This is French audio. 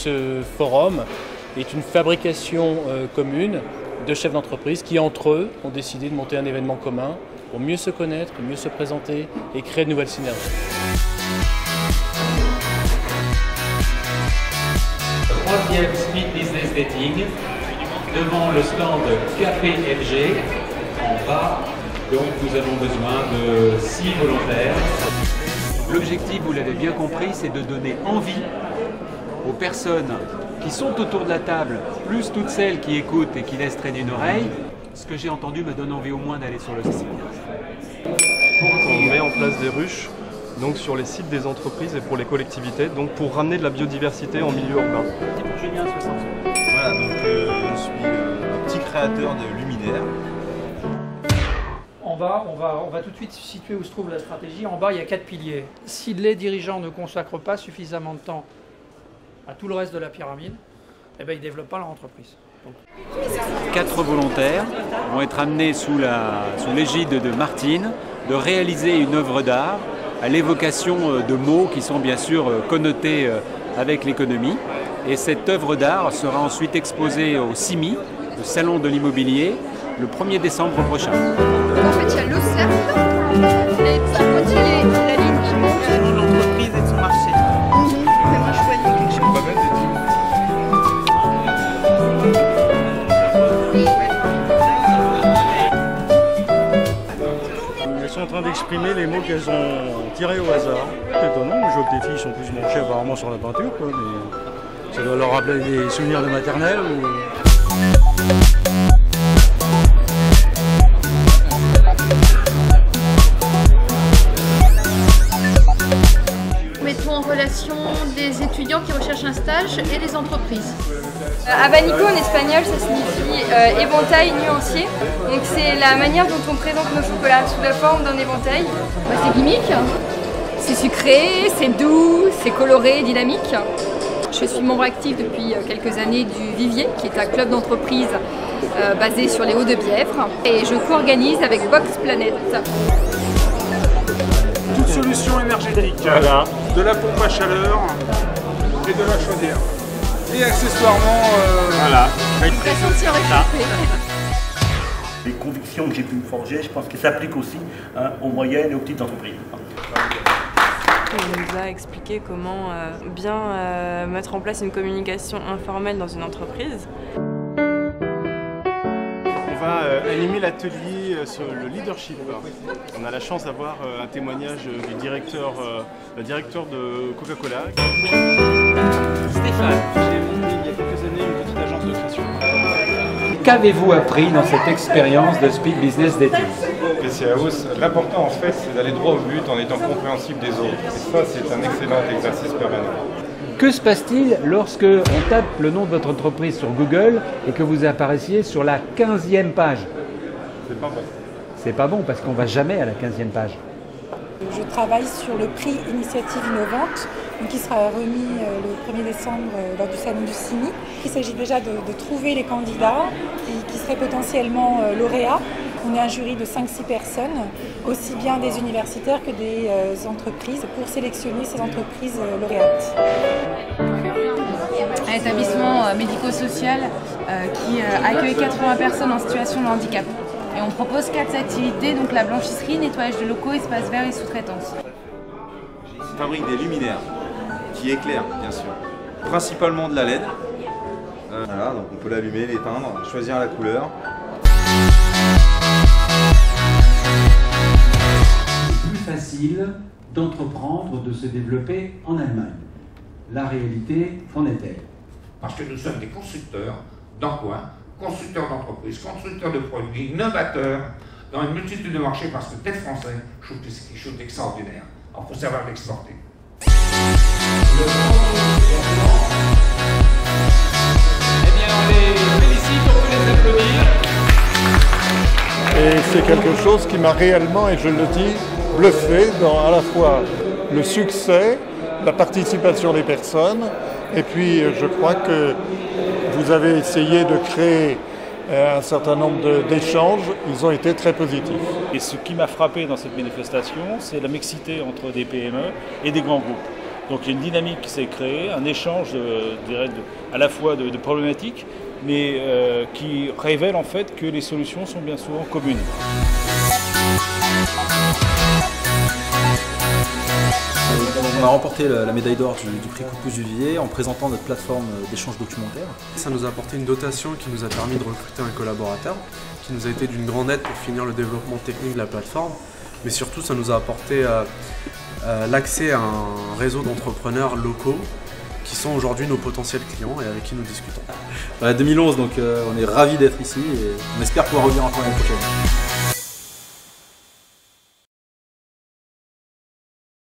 ce forum est une fabrication commune de chefs d'entreprise qui, entre eux, ont décidé de monter un événement commun pour mieux se connaître, mieux se présenter et créer de nouvelles synergies. Troisième Speed Business Dating, devant le stand KPMG, en bas. Donc nous avons besoin de 6 volontaires. L'objectif, vous l'avez bien compris, c'est de donner envie aux personnes qui sont autour de la table, plus toutes celles qui écoutent et qui laissent traîner une oreille. Ce que j'ai entendu me donne envie au moins d'aller sur le site. On met en place des ruches donc sur les sites des entreprises et pour les collectivités, donc pour ramener de la biodiversité en milieu urbain. Voilà, donc je suis un petit créateur de luminaires. En bas, on va tout de suite situer où se trouve la stratégie. En bas, il y a 4 piliers. Si les dirigeants ne consacrent pas suffisamment de temps à tout le reste de la pyramide, eh bien, ils ne développent pas leur entreprise. Donc... 4 volontaires vont être amenés sous l'égide de Martine de réaliser une œuvre d'art à l'évocation de mots qui sont bien sûr connotés avec l'économie. Et cette œuvre d'art sera ensuite exposée au CIMI, le Salon de l'immobilier, le 1er décembre prochain. En fait, il y a le cercle et ça continue la ligne qui monte. Selon l'entreprise et son marché. Mais moi, je vois quelque chose. Elles sont en train d'exprimer les mots qu'elles ont tirés au hasard. C'est étonnant, les jeux que les filles sont plus branchées apparemment sur la peinture, quoi, mais ça doit leur rappeler des souvenirs de maternelle. Mettons en relation des étudiants qui recherchent un stage et les entreprises. Abanico en espagnol, ça signifie éventail nuancier. Donc c'est la manière dont on présente nos chocolats sous la forme d'un éventail. C'est gimmick. C'est sucré, c'est doux, c'est coloré, dynamique. Je suis membre actif depuis quelques années du Vivier, qui est un club d'entreprise basé sur les Hauts-de-Bièvre. Et je co-organise avec Box Planet. Toute solution énergétique, voilà. De la pompe à chaleur et de la chaudière. Et accessoirement, voilà. Les convictions que j'ai pu me forger, je pense qu'elles s'appliquent aussi aux moyennes et aux petites entreprises. Il nous a expliqué comment bien mettre en place une communication informelle dans une entreprise. On va animer l'atelier sur le leadership. On a la chance d'avoir un témoignage du directeur de Coca-Cola. Stéphane, j'ai monté il y a quelques années une petite agence de création. qu'avez-vous appris dans cette expérience de Speed Business Dating? L'important en fait, c'est d'aller droit au but en étant compréhensible des autres. Et ça, c'est un excellent exercice permanent. Que se passe-t-il lorsque on tape le nom de votre entreprise sur Google et que vous apparaissiez sur la 15e page? C'est pas bon. C'est pas bon parce qu'on va jamais à la 15e page. Je travaille sur le prix Initiative Innovante, qui sera remis le 1er décembre lors du salon du CIMI. Il s'agit déjà de trouver les candidats qui seraient potentiellement lauréats. On est un jury de 5-6 personnes, aussi bien des universitaires que des entreprises, pour sélectionner ces entreprises lauréates. Un établissement médico-social qui accueille 80 personnes en situation de handicap. Et on propose 4 activités, donc la blanchisserie, nettoyage de locaux, espaces verts et sous-traitance. Je fabrique des luminaires qui éclairent, bien sûr. Principalement de la LED. Voilà, donc on peut l'allumer, l'éteindre, choisir la couleur. C'est plus facile d'entreprendre, de se développer en Allemagne. La réalité, qu'en est-elle? Parce que nous sommes des constructeurs d'emplois, constructeurs d'entreprises, constructeurs de produits, novateurs dans une multitude de marchés, parce que d'être français, je trouve que c'est quelque chose d'extraordinaire. Alors il faut savoir l'exporter. Eh bien, on les félicite, on peut les applaudir. Et c'est quelque chose qui m'a réellement, et je le dis, bluffé dans à la fois le succès, la participation des personnes, et puis je crois que vous avez essayé de créer un certain nombre d'échanges, ils ont été très positifs. Et ce qui m'a frappé dans cette manifestation, c'est la mixité entre des PME et des grands groupes. Donc il y a une dynamique qui s'est créée, un échange à la fois de problématiques, mais qui révèle en fait que les solutions sont bien souvent communes. On a remporté la médaille d'or du prix Coup de pouce du Vivier en présentant notre plateforme d'échange documentaire. Ça nous a apporté une dotation qui nous a permis de recruter un collaborateur, qui nous a été d'une grande aide pour finir le développement technique de la plateforme. Mais surtout, ça nous a apporté l'accès à un réseau d'entrepreneurs locaux qui sont aujourd'hui nos potentiels clients et avec qui nous discutons. 2011, donc on est ravis d'être ici et on espère pouvoir revenir encore l'année prochaine.